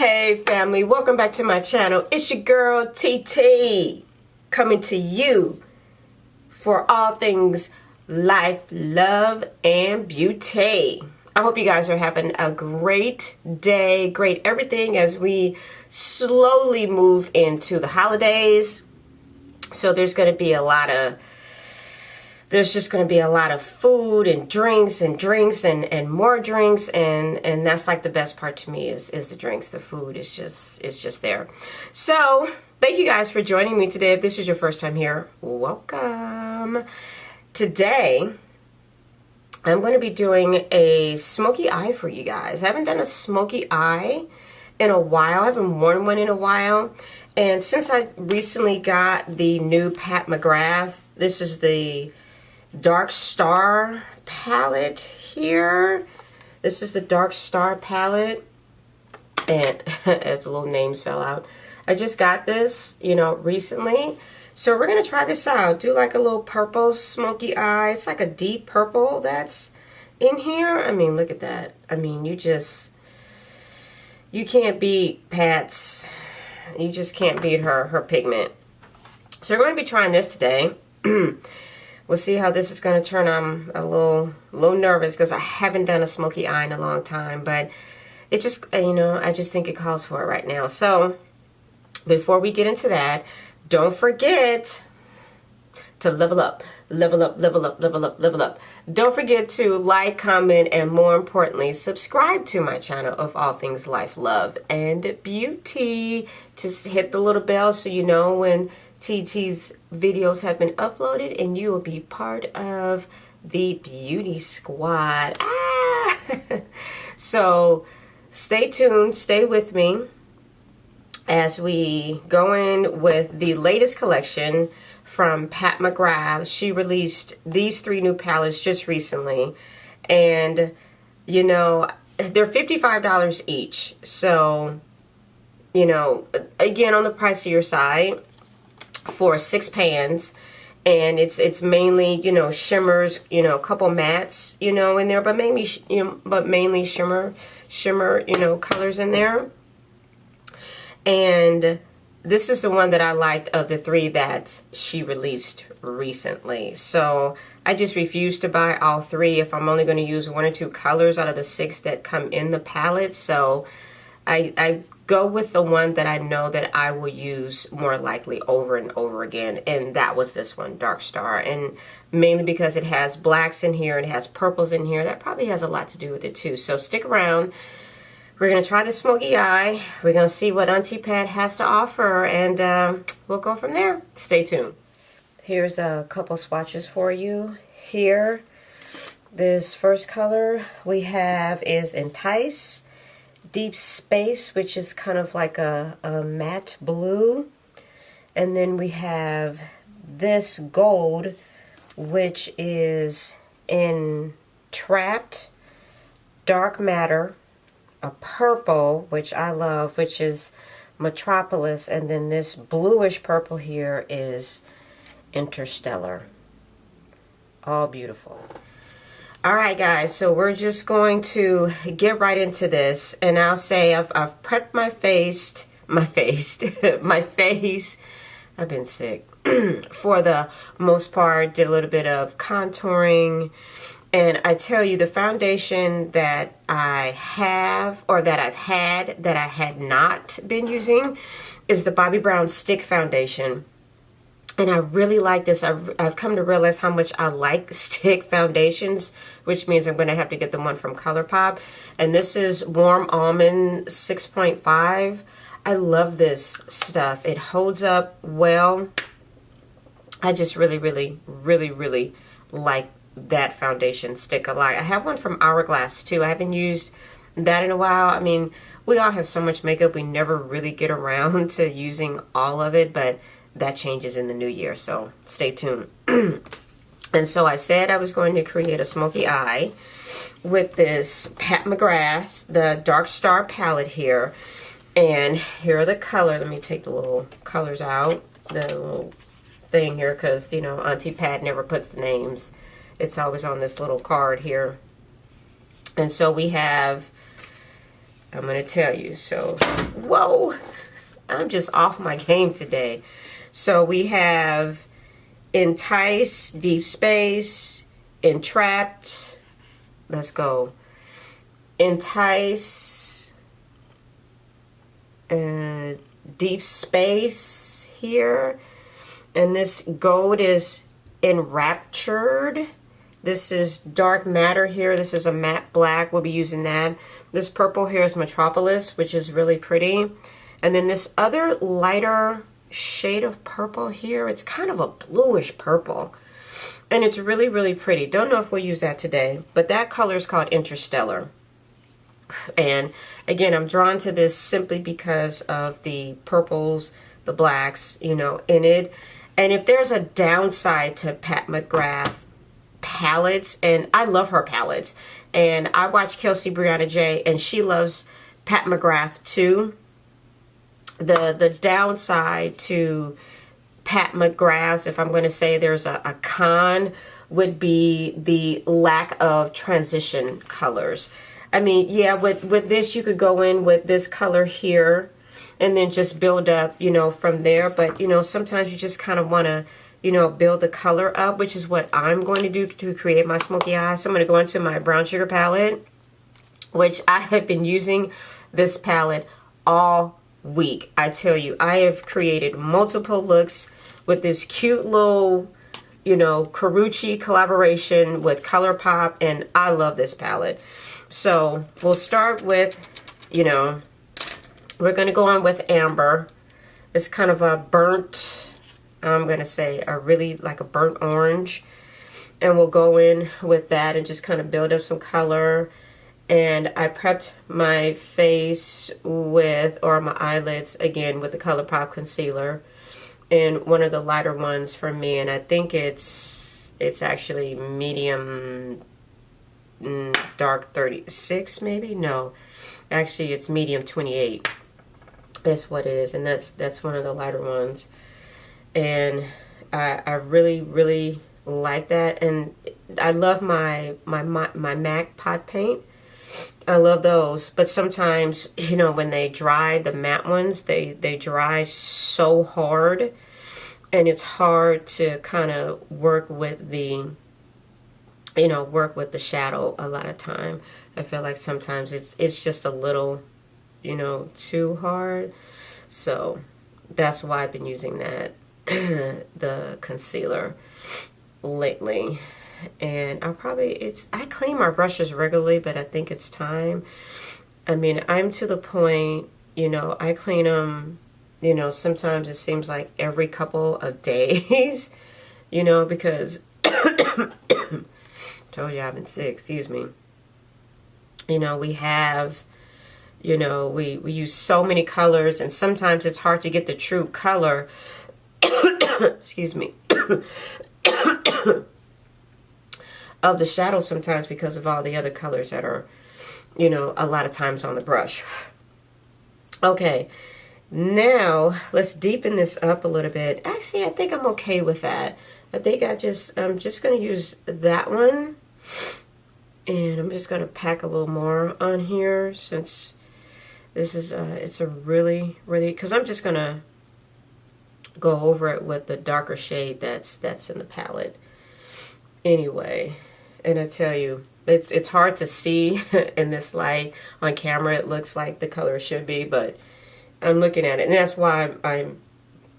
Hey family, welcome back to my channel. It's your girl TT coming to you for all things life, love, and beauty. I hope you guys are having a great day, great everything as we slowly move into the holidays. So there's just going to be a lot of food and drinks and more drinks, and that's like the best part to me is the drinks. The food is just there. So thank you guys for joining me today. If this is your first time here, welcome. Today I'm going to be doing a smoky eye for you guys. I haven't done a smoky eye in a while. I haven't worn one in a while, and since I recently got the new Pat McGrath, this is the Dark Star palette here. This is the Dark Star palette, and as the little names fell out, I just got this, recently. So we're gonna try this out. Do like a little purple smoky eye. It's like a deep purple that's in here. I mean, look at that. I mean, you can't beat Pat's. You just can't beat her pigment. So we're going to be trying this today. We'll see how this is going to turn. I'm a little nervous because I haven't done a smoky eye in a long time, but it just, I just think it calls for it right now. So before we get into that, don't forget to level up, level up, level up, level up, level up. Don't forget to like, comment, and more importantly, subscribe to my channel of all things life, love, and beauty. Just hit the little bell so you know when TT's videos have been uploaded, and you will be part of the beauty squad. So stay tuned, stay with me as we go in with the latest collection from Pat McGrath. She released these 3 new palettes just recently, and they're $55 each. So again, on the pricier side for 6 pans, and it's mainly shimmers, a couple mattes in there, but mainly shimmer colors in there. And this is the one that I liked of the 3 that she released recently. So I just refuse to buy all 3 if I'm only going to use 1 or 2 colors out of the 6 that come in the palette. So I go with the one that I know that I will use more likely over and over again, and that was this one, Dark Star. And mainly because it has blacks in here, it has purples in here. That probably has a lot to do with it too. So stick around. We're going to try the smoky eye. We're going to see what Auntie Pat has to offer, and we'll go from there. Stay tuned. Here's a couple swatches for you here. This first color we have is Entice, Deep Space, which is kind of like a matte blue. And then we have this gold, which is Entrapped, Dark Matter, a purple, which I love, which is Metropolis, and then this bluish purple here is Interstellar. All beautiful. All right, guys, so we're just going to get right into this, and I'll say I've prepped my face. I've been sick for the most part. Did a little bit of contouring. And I tell you, the foundation that I have, or that I've had, that I had not been using, is the Bobbi Brown Stick Foundation. And I really like this. I've come to realize how much I like stick foundations, which means I'm going to have to get the one from ColourPop. And this is Warm Almond 6.5. I love this stuff. It holds up well. I just really, really, really, really like that foundation stick a lot. I have one from Hourglass too. I haven't used that in a while. I mean, we all have so much makeup, we never really get around to using all of it, but that changes in the new year, so stay tuned. And so I said I was going to create a smoky eye with this Pat McGrath, the Dark Star palette here. And here are the colors. Let me take the little colors out, the little thing here, because, Auntie Pat never puts the names. It's always on this little card here. And so we have I'm going to tell you. So, whoa, I'm just off my game today. So we have Entice, Deep Space, Entrapped. Let's go. Entice, Deep Space here. And this gold is Enraptured. This is Dark Matter here. This is a matte black. We'll be using that. This purple here is Metropolis, which is really pretty. And then this other lighter shade of purple here, it's kind of a bluish purple. And it's really, really pretty. Don't know if we'll use that today, but that color is called Interstellar. And again, I'm drawn to this simply because of the purples, the blacks, you know, in it. And if there's a downside to Pat McGrath palettes, and I love her palettes, and I watch Kelsey Brianna J, and she loves Pat McGrath too. The downside to Pat McGrath's, if I'm going to say there's a con, would be the lack of transition colors. I mean, yeah, with this, you could go in with this color here and then just build up, you know, from there. But, you know, sometimes you just kind of want to, you know, build the color up, which is what I'm going to do to create my smoky eyes. So I'm going to go into my brown sugar palette, which I have been using this palette all week. I tell you, I have created multiple looks with this cute little, you know, Carucci collaboration with ColourPop, and I love this palette. So we'll start with, you know, we're going to go on with Amber. It's kind of a burnt, I'm going to say a really like a burnt orange. And we'll go in with that and just kind of build up some color. And I prepped my face with, or my eyelids, again, with the ColourPop concealer. And one of the lighter ones for me. And I think it's actually medium dark 36 maybe. No, actually it's medium 28. That's what it is. And that's one of the lighter ones. And I really, really like that. And I love my MAC pot paint. I love those, but sometimes, you know, when they dry, the matte ones, they dry so hard, and it's hard to kind of work with the, you know, work with the shadow a lot of time. I feel like sometimes it's just a little, you know, too hard. So that's why I've been using that, the concealer lately. And I clean my brushes regularly, but I think it's time. I mean, I'm to the point, you know, I clean them, you know, sometimes it seems like every couple of days, you know, because, told you I've been sick, excuse me. You know, we have, you know, we use so many colors, and sometimes it's hard to get the true color, excuse me, of the shadow sometimes because of all the other colors that are, you know, a lot of times on the brush. Okay, now let's deepen this up a little bit. Actually, I think I'm okay with that. I think I'm just going to use that one. And I'm just going to pack a little more on here since this is, it's a really, really, because I'm just going to go over it with the darker shade that's in the palette. Anyway, and I tell you, it's hard to see in this light. On camera, it looks like the color should be, but I'm looking at it, and that's why I'm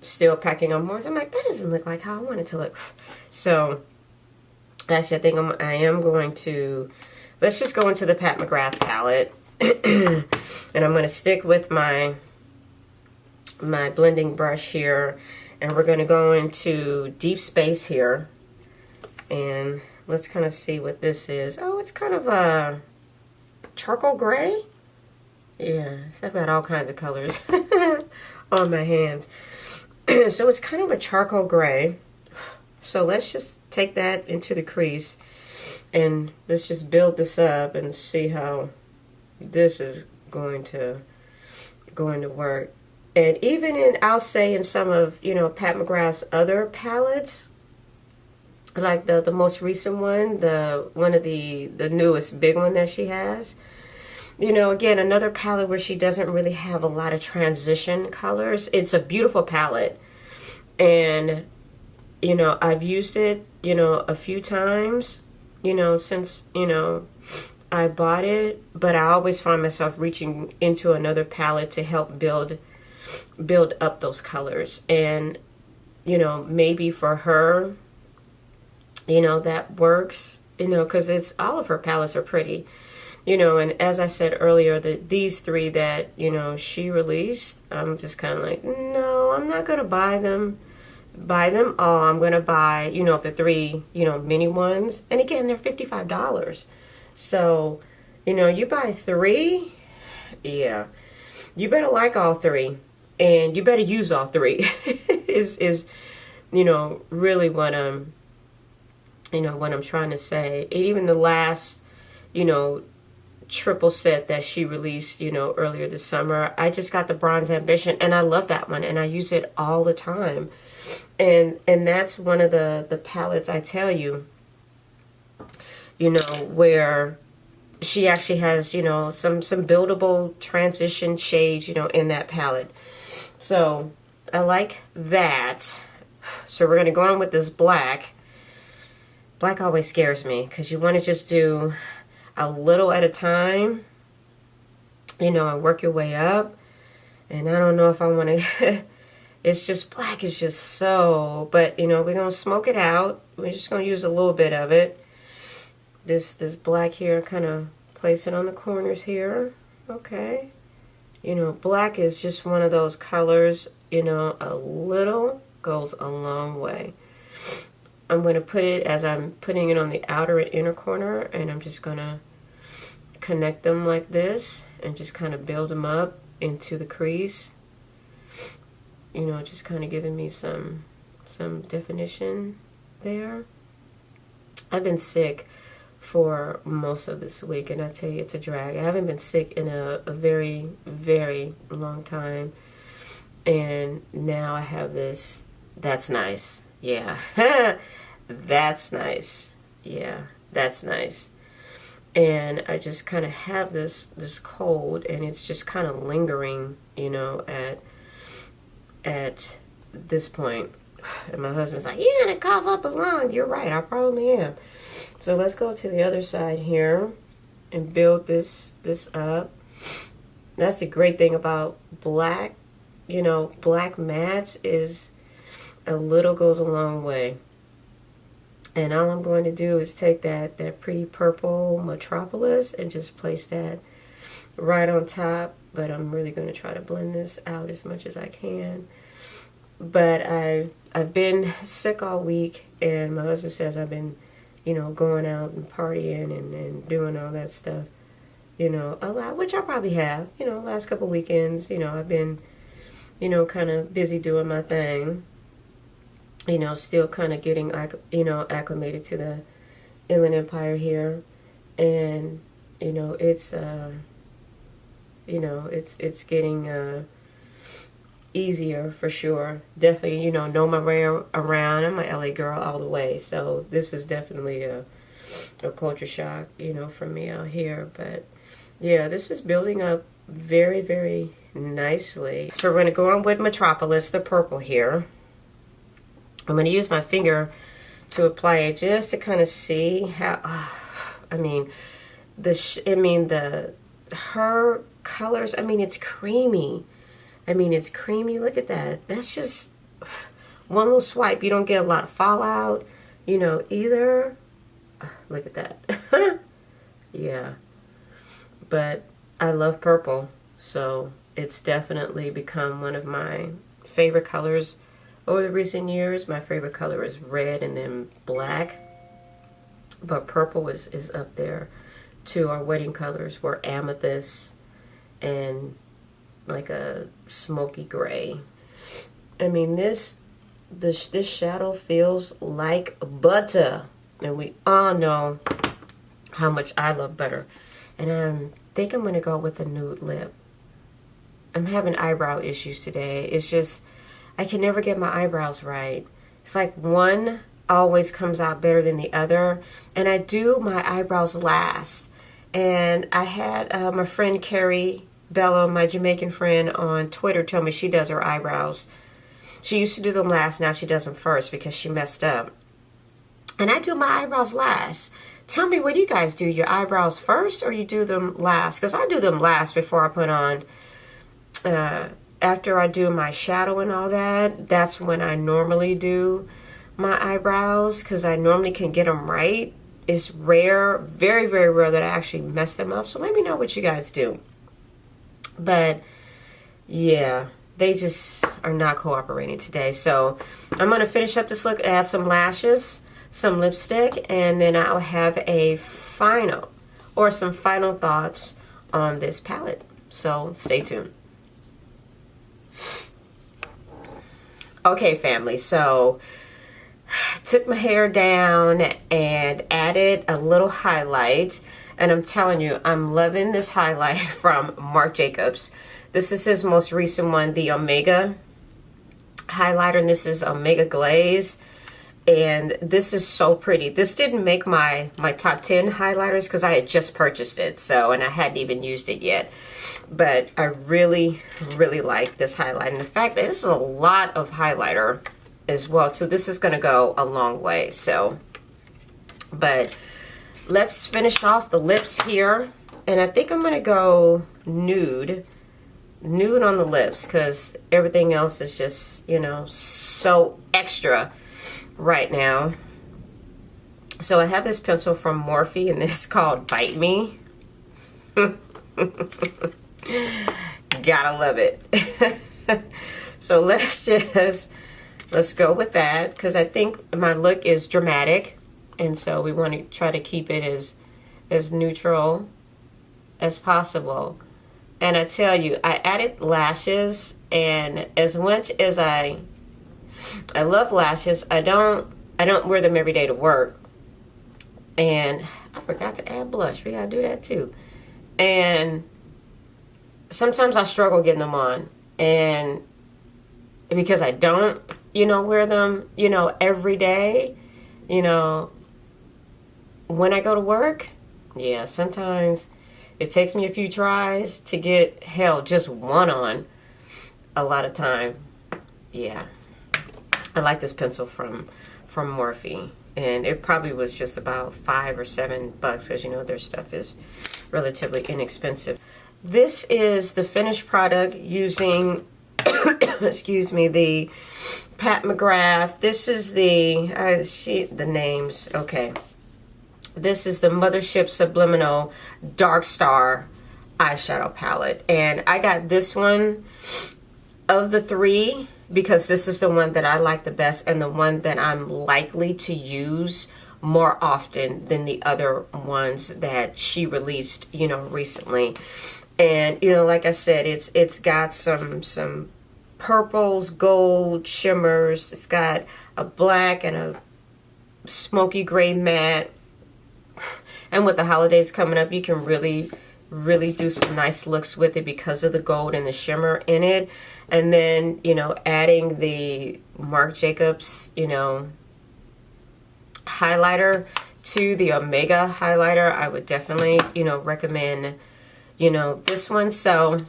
still packing on more. So I'm like, that doesn't look like how I want it to look. So actually, I think I am going to, let's just go into the Pat McGrath palette, and I'm going to stick with my blending brush here, and we're going to go into Deep Space here. And let's kind of see what this is. Oh, it's kind of a charcoal gray. Yeah, so I've got all kinds of colors on my hands. So it's kind of a charcoal gray. So let's just take that into the crease, and let's just build this up and see how this is going to work. And even in, I'll say in some of, you know, Pat McGrath's other palettes, like the most recent one, one of the newest big one that she has, you know, again, another palette where she doesn't really have a lot of transition colors. It's a beautiful palette. And, you know, I've used it, you know, a few times, you know, since, you know, I bought it. But I always find myself reaching into another palette to help build up those colors. And, you know, maybe for her, you know, that works, you know, because it's all of her palettes are pretty, you know. And as I said earlier, these three that, you know, she released, I'm just kind of like, no, I'm not going to buy them all. I'm going to buy, you know, the three, you know, mini ones. And again, they're $55. So, you know, you buy three, yeah, you better like all three. And you better use all three is, you know, really what I'm trying to say. And even the last, you know, triple set that she released, you know, earlier this summer, I just got the Bronze Ambition, and I love that one, and I use it all the time. And that's one of the palettes, I tell you, you know, where she actually has, you know, some buildable transition shades, you know, in that palette. So I like that. So we're going to go on with this black. Black always scares me because you want to just do a little at a time, you know, and work your way up. And I don't know if I want to, it's just black is just so, but, you know, we're going to smoke it out. We're just going to use a little bit of it. This black here, kind of place it on the corners here. Okay. You know, black is just one of those colors, you know, a little goes a long way. I'm going to put it as I'm putting it on the outer and inner corner, and I'm just going to connect them like this and just kind of build them up into the crease. You know, just kind of giving me some definition there. I've been sick for most of this week, and I tell you, it's a drag. I haven't been sick in a very, very long time, and now I have this. That's nice. Yeah. That's nice. Yeah, that's nice. And I just kind of have this cold, and it's just kind of lingering, you know, at this point. And my husband's like, "You're gonna cough up a lung." You're right, I probably am. So let's go to the other side here and build this up. That's the great thing about black, you know, black mattes is a little goes a long way. And all I'm going to do is take that pretty purple Metropolis and just place that right on top. But I'm really going to try to blend this out as much as I can. But I've been sick all week, and my husband says I've been, you know, going out and partying and doing all that stuff, you know, a lot, which I probably have, you know, last couple weekends, you know, I've been, you know, kind of busy doing my thing, you know, still kind of getting, you know, acclimated to the Inland Empire here. And, you know, it's, you know, it's getting, easier for sure. Definitely, you know my way around. I'm a LA girl all the way, so this is definitely a culture shock, you know, for me out here. But yeah, this is building up very, very nicely. So we're going to go on with Metropolis, the purple here. I'm going to use my finger to apply it just to kind of see how, I mean, her colors, I mean, it's creamy. It's creamy. Look at that. That's just one little swipe. You don't get a lot of fallout, you know, either. Look at that. Yeah. But I love purple, so it's definitely become one of my favorite colors over the recent years. My favorite color is red and then black. But purple is up there too. Our wedding colors were amethyst and like a smoky gray. I mean, this shadow feels like butter, and we all know how much I love butter. And I think I'm gonna go with a nude lip. I'm having eyebrow issues today. It's just I can never get my eyebrows right. It's like one always comes out better than the other, and I do my eyebrows last. And I had my friend Carrie Bella, my Jamaican friend, on Twitter tell me she does her eyebrows. She used to do them last, now she does them first because she messed up. And I do my eyebrows last. Tell me, what do you guys do? Your eyebrows first or you do them last? Because I do them last before I put on, after I do my shadow and all that, that's when I normally do my eyebrows because I normally can get them right. It's rare, very, very rare that I actually mess them up. So let me know what you guys do. But yeah, they just are not cooperating today. So I'm going to finish up this look, add some lashes, some lipstick, and then I'll have a final or some final thoughts on this palette. So stay tuned. Okay, family, so took my hair down and added a little highlight, and I'm telling you, I'm loving this highlight from Marc Jacobs. This is his most recent one, the Omega highlighter, and this is Omega Glaze, and this is so pretty. This didn't make my top 10 highlighters because I had just purchased it, so, and I hadn't even used it yet. But I really, really like this highlight. And the fact that this is a lot of highlighter as well, too. This is going to go a long way. So, but let's finish off the lips here. And I think I'm going to go nude. Nude on the lips because everything else is just, you know, so extra right now. So I have this pencil from Morphe, and this is called Bite Me. Gotta love it. So let's go with that because I think my look is dramatic, and so we want to try to keep it as neutral as possible. And I tell you, I added lashes, and as much as I love lashes, I don't wear them every day to work. And I forgot to add blush. We gotta do that too. And sometimes I struggle getting them on, and because I don't, you know, wear them, you know, every day, you know, when I go to work, yeah, sometimes it takes me a few tries to get, hell, just one on a lot of time. Yeah, I like this pencil from Morphe, and it probably was just about $5 or $7 because, you know, their stuff is relatively inexpensive. This is the finished product using, excuse me, the Pat McGrath. This is the names, okay. This is the Mothership Subliminal Dark Star eyeshadow palette. And I got this one of the three because this is the one that I like the best and the one that I'm likely to use more often than the other ones that she released, you know, recently. And, you know, like I said, it's got some purples, gold, shimmers. It's got a black and a smoky gray matte. And with the holidays coming up, you can really, really do some nice looks with it because of the gold and the shimmer in it. And then, you know, adding the Marc Jacobs, you know, highlighter to the Omega highlighter, I would definitely, you know, recommend, you know, this one. So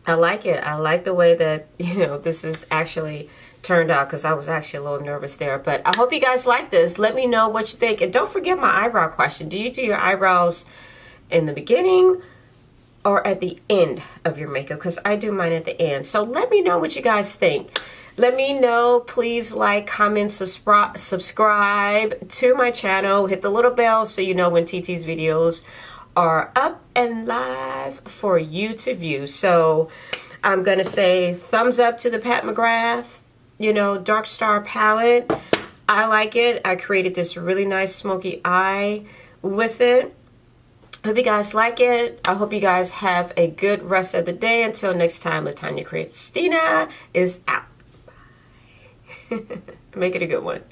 I like it. I like the way that, you know, this is actually turned out because I was actually a little nervous there. But I hope you guys like this. Let me know what you think. And don't forget my eyebrow question. Do you do your eyebrows in the beginning or at the end of your makeup? Because I do mine at the end. So let me know what you guys think. Let me know. Please like, comment, subscribe to my channel. Hit the little bell so you know when TT's videos are up and live for you to view. So I'm going to say thumbs up to the Pat McGrath, you know, Dark Star palette. I like it. I created this really nice smoky eye with it. Hope you guys like it. I hope you guys have a good rest of the day. Until next time, LaTanya Kristina is out. Bye. Make it a good one.